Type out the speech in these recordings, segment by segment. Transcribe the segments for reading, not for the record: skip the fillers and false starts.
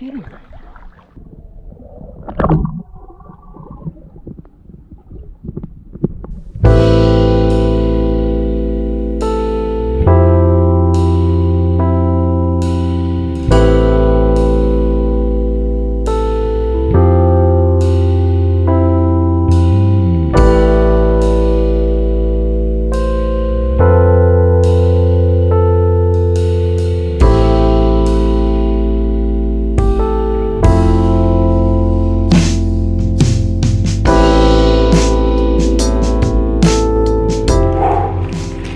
kidding.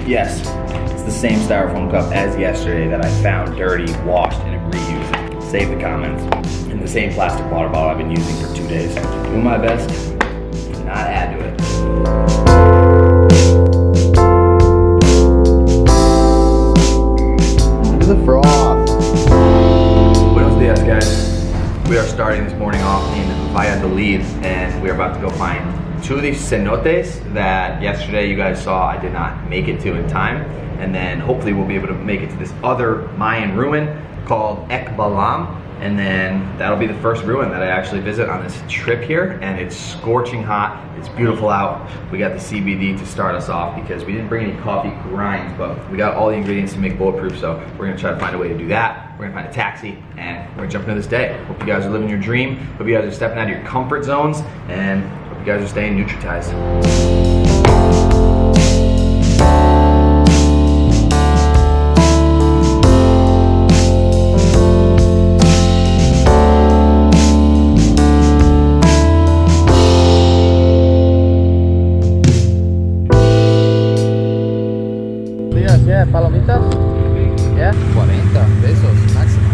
Yes, it's the same styrofoam cup as yesterday that I found dirty, washed, and reused. Save the comments. And the same plastic water bottle I've been using for 2 days. Doing my best to not add to it. Look at the froth. Buenos dias, guys. We are starting this morning off in Valladolid, and we're about to go find 2 of these cenotes that yesterday you guys saw I did not make it to in time, and then hopefully we'll be able to make it to this other Mayan ruin called Ek Balam, and then that'll be the first ruin that I actually visit on this trip here. And it's scorching hot, it's beautiful out. We got the CBD to start us off because we didn't bring any coffee grinds, but we got all the ingredients to make bulletproof, so we're gonna try to find a way to do that. We're gonna find a taxi and we're gonna jump into this day. Hope you guys are living your dream, hope you guys are stepping out of your comfort zones, and hope you guys are staying nutritized. Yeah, palomitas? Yeah, 40 pesos máximo.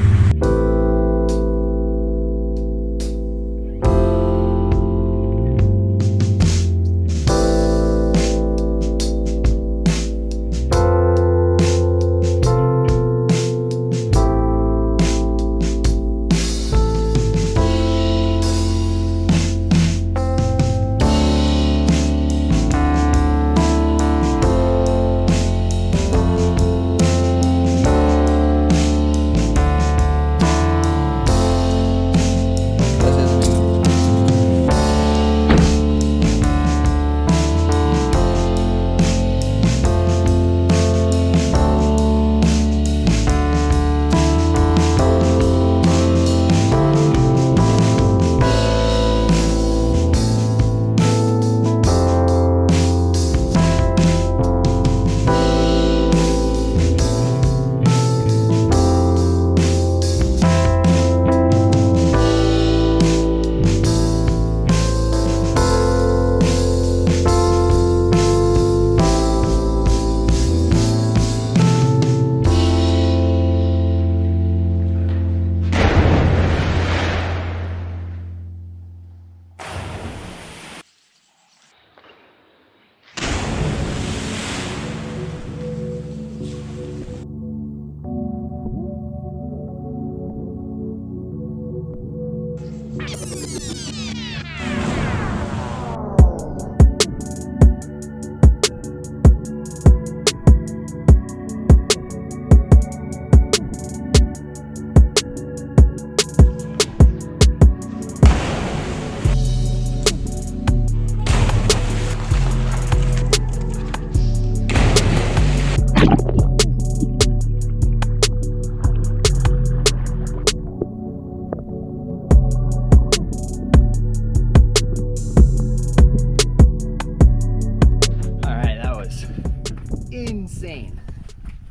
Insane.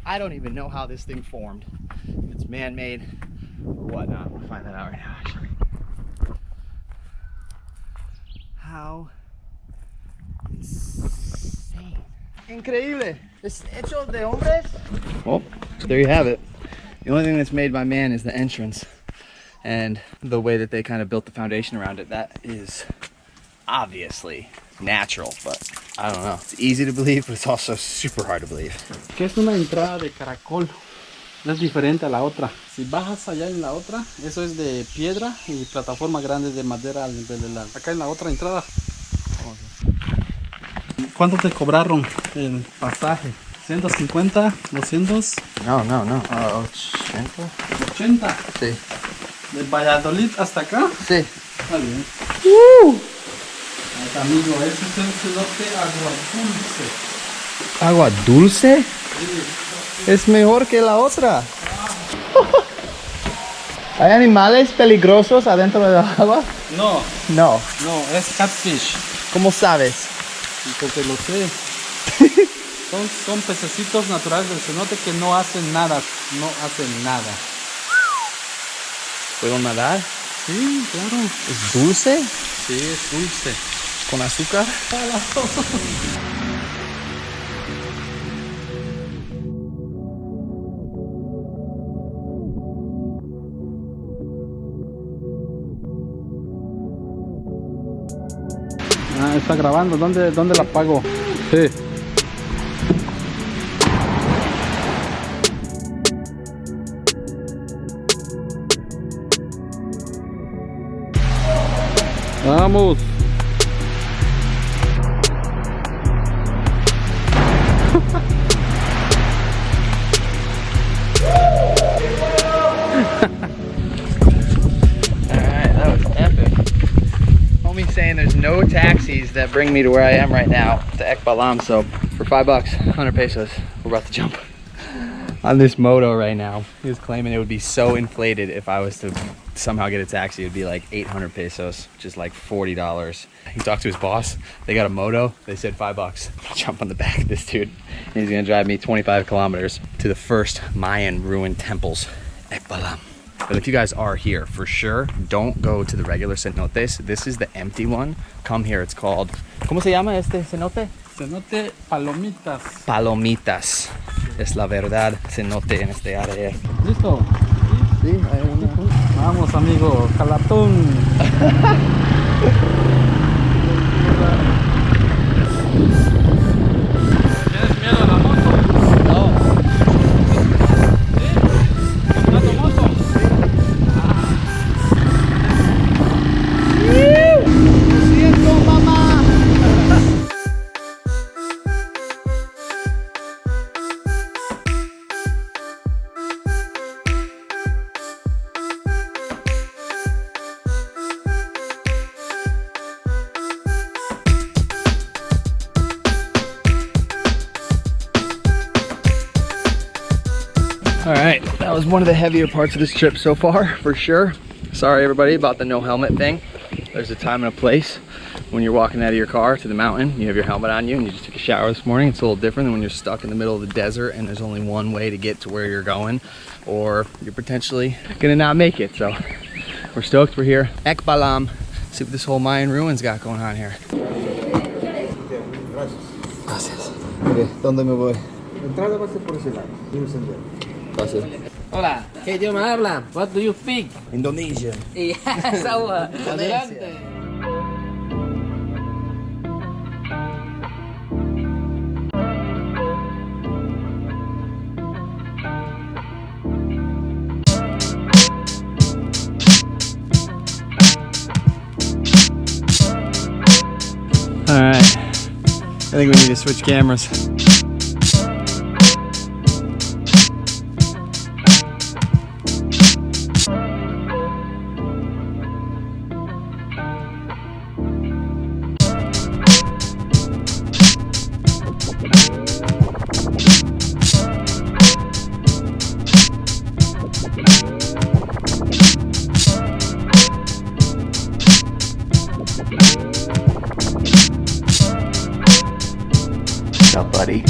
I don't even know how this thing formed. If it's man-made or whatnot. We'll find that out right now, actually. How insane. Increíble. Es hecho de hombres. Well, there you have it. The only thing that's made by man is the entrance and the way that they kind of built the foundation around it. That is obviously natural, but I don't know. It's easy to believe, but it's also super hard to believe. Que es una entrada de caracol. Es diferente a la otra. Si bajas allá en la otra, eso es de piedra y plataforma grande de madera al nivel del lago. Acá en la otra entrada. ¿Cuánto te cobraron el pasaje? ¿150? ¿200? No. 80. 80. Sí. De Valladolid hasta acá. Sí. Está bien. Amigo, ese es el cenote agua dulce. ¿Agua dulce? Es mejor que la otra. ¿Hay animales peligrosos adentro del agua? No, No. no, es catfish. ¿Cómo sabes? Porque lo sé. Son pececitos naturales del cenote que no hacen nada. No hacen nada. ¿Puedo nadar? Sí, claro. ¿Es dulce? Sí, es dulce. ¿Con azúcar? Ah, está grabando. ¿Dónde la apago? Sí. Vamos. Alright, that was epic. Homie's saying there's no taxis that bring me to where I am right now, to Ek Balam, so for $5, 100 pesos, we're about to jump on this moto right now. He was claiming it would be so inflated if I was to somehow get a taxi. It would be like 800 pesos, which is like $40. He talked to his boss, they got a moto, they said $5. I'm gonna jump on the back of this dude, and he's gonna drive me 25 kilometers to the first Mayan ruin temples, Ek Balam. But if you guys are here, for sure, don't go to the regular cenotes. This is the empty one. Come here, it's called, ¿cómo se llama este cenote? Cenote Palomitas. Palomitas. Es la verdad cenote en este área. ¿Listo? Sí, hay una. Vamos, amigo. Calatón. ¿Tienes miedo a la moto? No. ¿Sí? ¿Contrato moto? Lo siento, mamá. All right, that was one of the heavier parts of this trip so far, for sure. Sorry everybody about the no helmet thing. There's a time and a place. When you're walking out of your car to the mountain, you have your helmet on you and you just took a shower this morning. It's a little different than when you're stuck in the middle of the desert and there's only one way to get to where you're going, or you're potentially gonna not make it. So we're stoked we're here. Ek Balam. See what this whole Mayan ruins got going on here. Gracias. Okay, ¿dónde me voy? Entrada va a ser por ese lado, y un sendero. Gracias. Hola, ¿qué idioma hablan? What do you speak? Indonesia. Y adelante. All right, I think we need to switch cameras. What's up, buddy?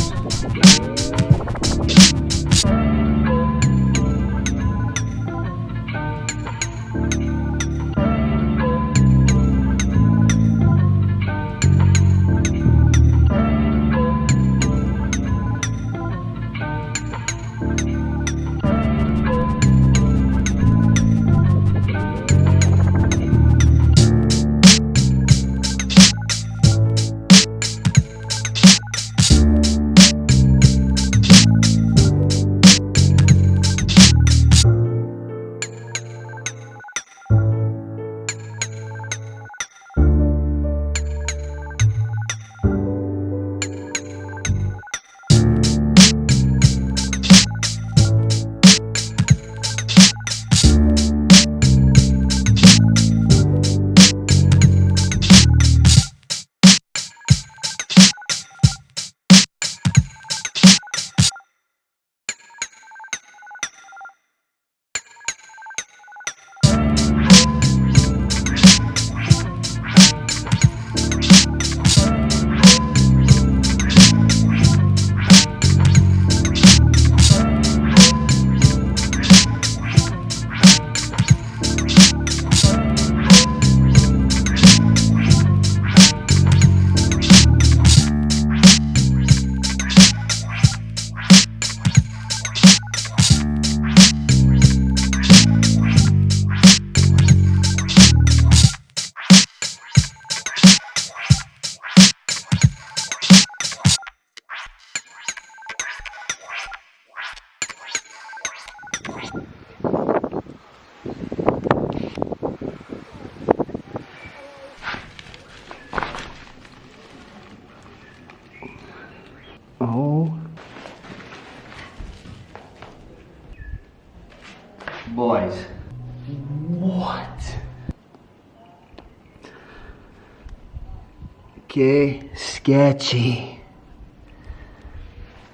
Que sketchy.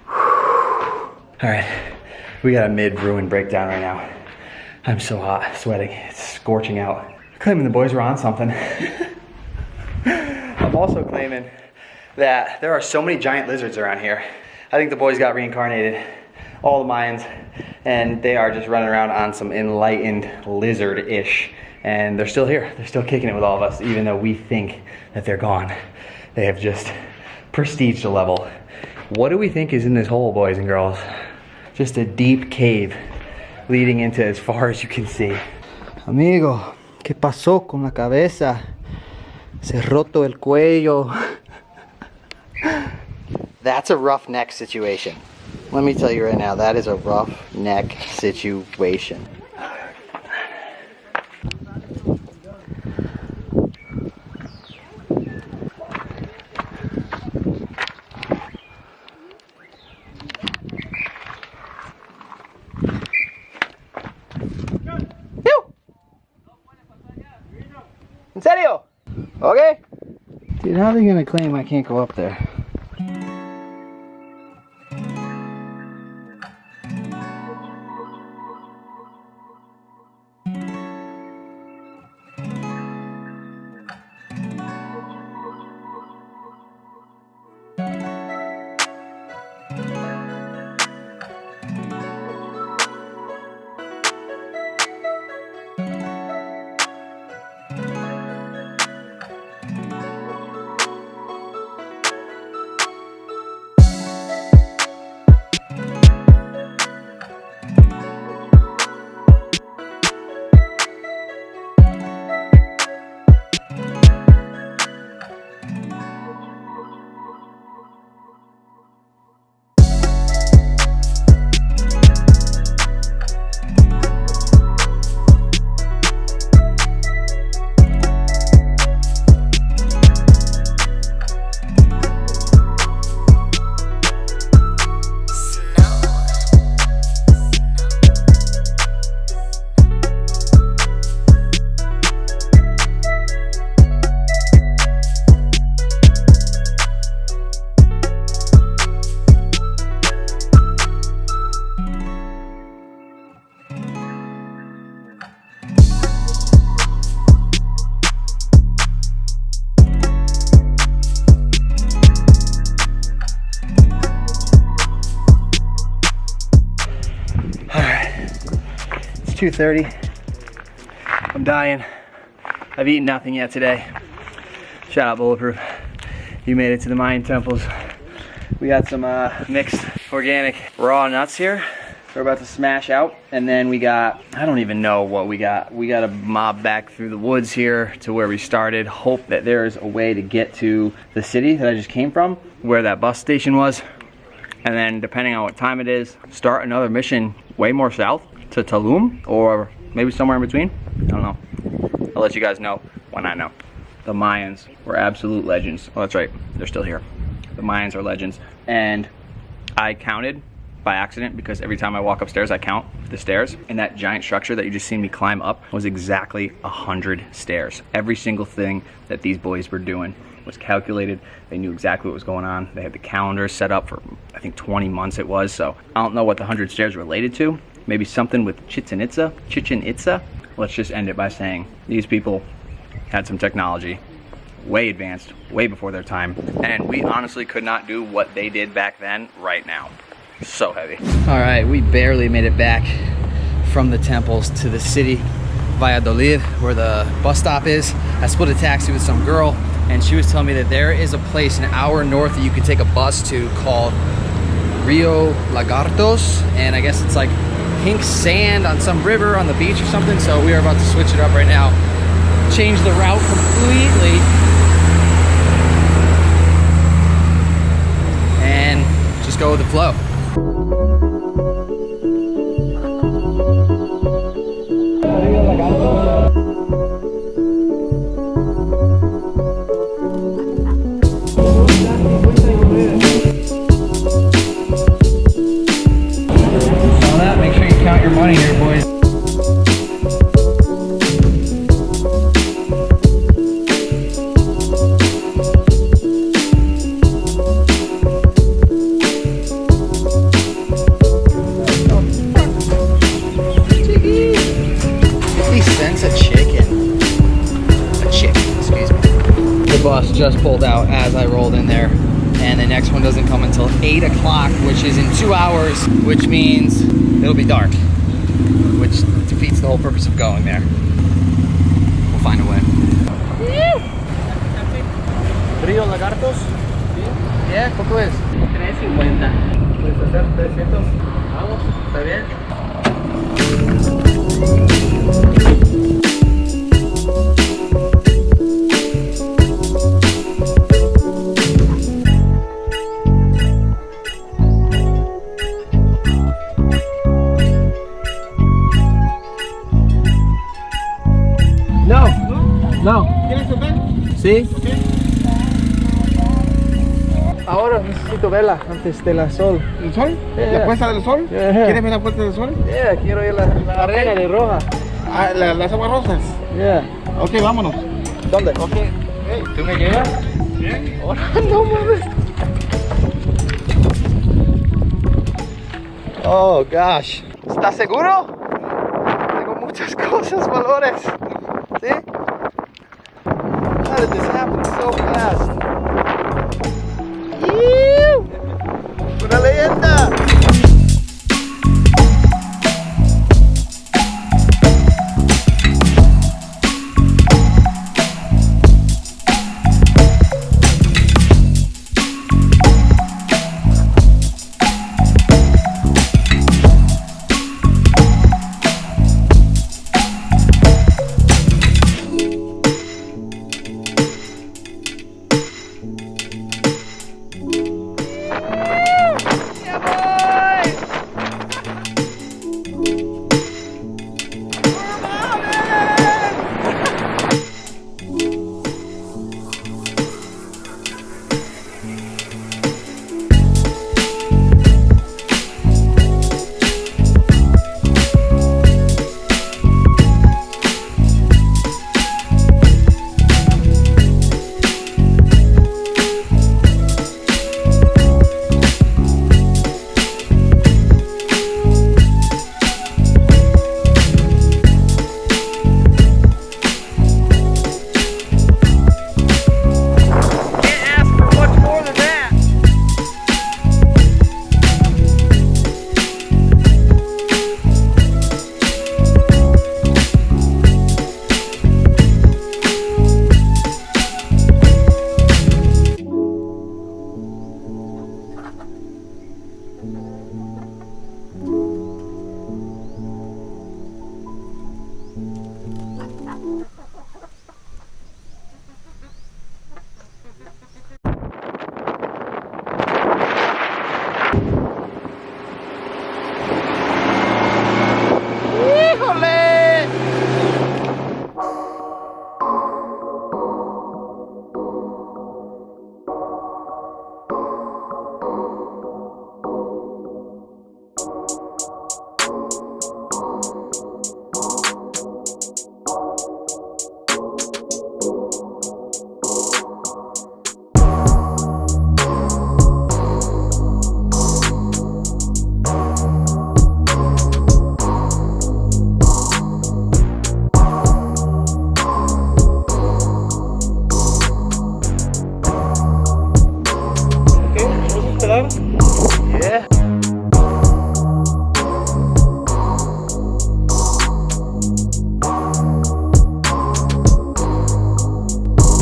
All right, we got a mid-ruin breakdown right now. I'm so hot, sweating, it's scorching out. Claiming the boys were on something. I'm also claiming that there are so many giant lizards around here. I think the boys got reincarnated, all the Mayans, and they are just running around on some enlightened lizard-ish. And they're still here, they're still kicking it with all of us, even though we think that they're gone. They have just prestiged a level. What do we think is in this hole, boys and girls? Just a deep cave leading into as far as you can see. Amigo, ¿qué pasó con la cabeza? Se roto el cuello. That's a rough neck situation. Let me tell you right now, that is a rough neck situation. ¿En serio? Okay. Dude, how are they gonna claim I can't go up there? It's 2:30. I'm dying. I've eaten nothing yet today. Shout out Bulletproof. You made it to the Mayan temples. We got some mixed organic raw nuts here. We're about to smash out. And then we got, I don't even know what we got. We got to mob back through the woods here to where we started. Hope that there's a way to get to the city that I just came from, where that bus station was. And then depending on what time it is, start another mission way more south to Tulum, or maybe somewhere in between. I don't know. I'll let you guys know when I know. The Mayans were absolute legends. Oh, that's right, they're still here. The Mayans are legends. And I counted by accident, because every time I walk upstairs, I count the stairs. And that giant structure that you just seen me climb up was exactly 100 stairs. Every single thing that these boys were doing was calculated. They knew exactly what was going on. They had the calendar set up for, I think 20 months it was. So I don't know what the 100 stairs related to. Maybe something with Chichen Itza. Let's just end it by saying these people had some technology way advanced, way before their time. And we honestly could not do what they did back then right now. So heavy. All right, we barely made it back from the temples to the city, Valladolid, where the bus stop is. I split a taxi with some girl, and she was telling me that there is a place an hour north that you could take a bus to called Rio Lagartos, and I guess it's like pink sand on some river on the beach or something. So we are about to switch it up right now, change the route completely, and just go with the flow. Rio Lagartos. Make sure you count your money here, boys. bus just pulled out as I rolled in there. And the next one doesn't come until 8 o'clock, which is in 2 hours, which means it'll be dark, which defeats the whole purpose of going there. We'll find a way. Rio Lagartos. Yeah, ¿cuánto es? 350. Puedes hacer 300. Vamos, está bien. No. ¿Quieres tocar? ¿Sí? Ahora necesito verla antes de la sol. ¿El sol? Yeah. ¿La puesta del sol? Yeah. ¿Quieres ver la puesta del sol? Yeah, quiero ir a la arena de roja. Ah, las aguas rosas. Yeah. Ok, vámonos. ¿Dónde? Ok. ¿Tú me llevas? Bien. Ahora no mames. Oh gosh. ¿Estás seguro? Tengo muchas cosas, valores. ¿Sí? How did this happen so fast? ¡Una leyenda!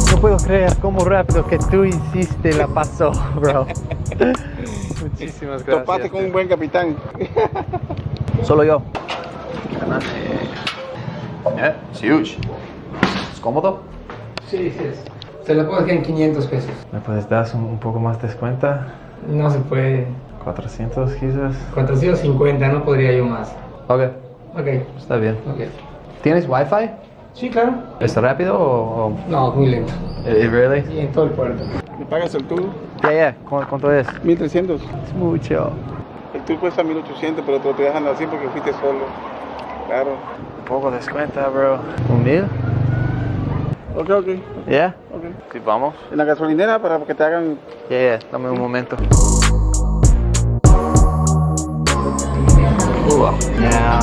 No puedo creer cómo rápido que tú hiciste la paso, bro. Muchísimas gracias. Topaste con un buen capitán. Solo yo. Yeah, it's huge. ¿Es cómodo? Sí, sí. Se lo puedo dejar en 500 pesos. ¿Me puedes dar un poco más de descuento? No se puede. 400 quizás. 450, no podría yo más. Ok, Ok, está bien. ok. ¿Tienes wifi? Sí, claro. ¿Es rápido o...? No, muy lento. Really? Y en todo el puerto. ¿Me pagas el tour? Yeah. ¿Cuánto es? 1300. Es mucho. El tour cuesta 1800, pero te lo estoy dejando así porque fuiste solo. Claro. Un poco de descuento, bro. ¿Un 1000? Ok. Yeah. Ok. Sí, vamos. En la gasolinera para que te hagan... Yeah. Dame un momento. Now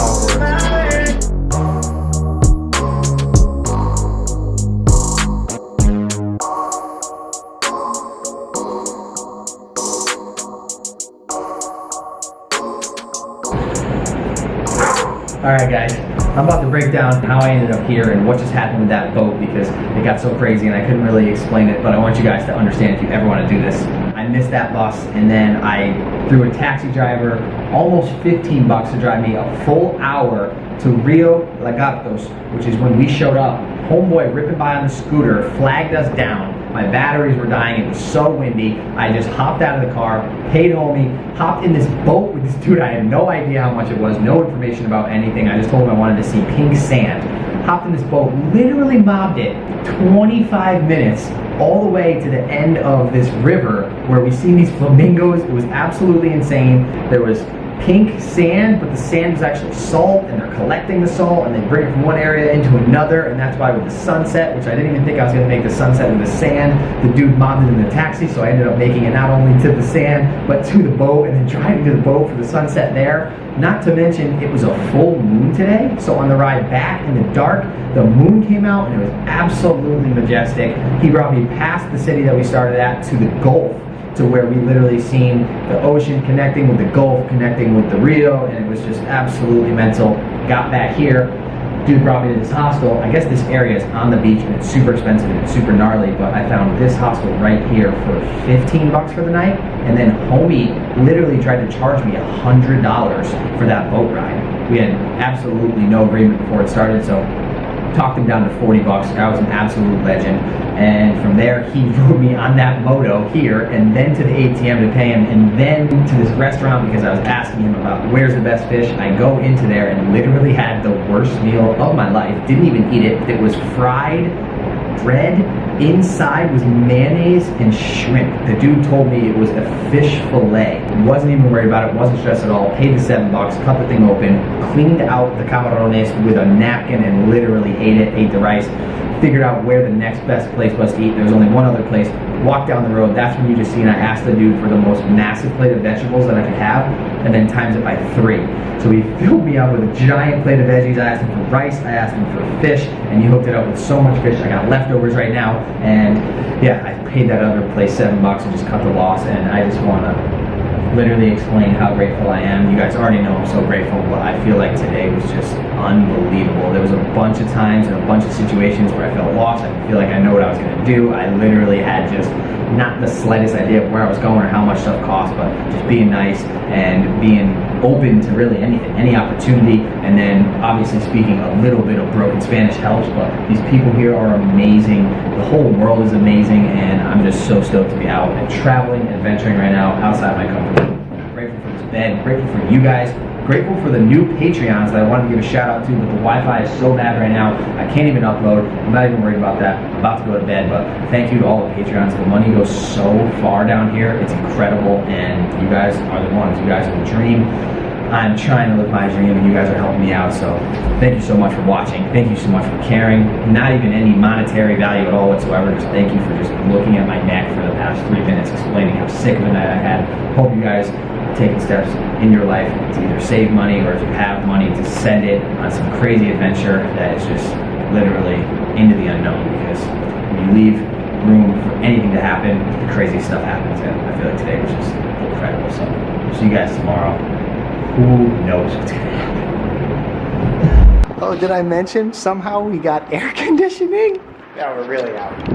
Alright guys, I'm about to break down how I ended up here and what just happened with that boat because it got so crazy and I couldn't really explain it, but I want you guys to understand if you ever want to do this. I missed that bus and then I threw a taxi driver almost 15 bucks to drive me a full hour to Rio Lagartos, which is when we showed up. Homeboy ripping by on the scooter flagged us down. My batteries were dying, it was so windy. I just hopped out of the car, paid homie, hopped in this boat with this dude. I had no idea how much it was, no information about anything. I just told him I wanted to see pink sand. Hopped in this boat, literally mobbed it 25 minutes all the way to the end of this river where we seen these flamingos. It was absolutely insane. There was pink sand, but the sand was actually salt, and they're collecting the salt and they bring it from one area into another, and that's why with the sunset, which I didn't even think I was going to make the sunset in the sand, the dude mobbed it in the taxi, so I ended up making it not only to the sand but to the boat and then driving to the boat for the sunset there. Not to mention it was a full moon today, so on the ride back in the dark the moon came out and it was absolutely majestic. He brought me past the city that we started at to the Gulf, to where we literally seen the ocean connecting with the Gulf, connecting with the Rio, and it was just absolutely mental. Got back here, dude brought me to this hostel. I guess this area is on the beach and it's super expensive and it's super gnarly, but I found this hostel right here for 15 bucks for the night, and then homie literally tried to charge me $100 for that boat ride. We had absolutely no agreement before it started, so talked him down to 40 bucks. I was an absolute legend. And from there, he rode me on that moto here and then to the ATM to pay him and then to this restaurant because I was asking him about where's the best fish. I go into there and literally had the worst meal of my life. Didn't even eat it. It was fried bread. Inside was mayonnaise and shrimp. The dude told me it was a fish fillet. Wasn't even worried about it, wasn't stressed at all. Paid the 7 bucks, cut the thing open, cleaned out the camarones with a napkin and literally ate it, ate the rice. Figured out where the next best place was to eat. There was only one other place. Walked down the road, that's when you just see, and I asked the dude for the most massive plate of vegetables that I could have, and then times it by 3. So he filled me up with a giant plate of veggies. I asked him for rice, I asked him for fish, and he hooked it up with so much fish. I got leftovers right now, and yeah, I paid that other place 7 bucks and just cut the loss, and I just want to literally explain how grateful I am. You guys already know I'm so grateful, but I feel like today was just unbelievable. There was a bunch of times and a bunch of situations where I felt lost. I feel like I know what I was going to do. I literally had just not the slightest idea of where I was going or how much stuff cost, but just being nice and being open to really anything, any opportunity. And then obviously speaking a little bit of broken Spanish helps, but these people here are amazing. The whole world is amazing, and I'm just so stoked to be out and traveling, adventuring right now outside my comfort zone. Grateful for this bed, grateful for you guys, grateful for the new Patreons that I wanted to give a shout out to, but the Wi-Fi is so bad right now, I can't even upload. I'm not even worried about that. I'm about to go to bed, but thank you to all the Patreons. The money goes so far down here. It's incredible, and you guys are the ones. You guys are the dream. I'm trying to live my dream, and you guys are helping me out, so thank you so much for watching. Thank you so much for caring. Not even any monetary value at all whatsoever. Just thank you for just looking at my neck for the past 3 minutes, explaining how sick of a night I had. Hope you guys are taking steps in your life to either save money or to have money to send it on some crazy adventure that is just literally into the unknown, because when you leave room for anything to happen, the crazy stuff happens, and I feel like today was just incredible. So see you guys tomorrow. Who knows what's gonna happen? Oh, did I mention somehow we got air conditioning? Yeah, we're really out.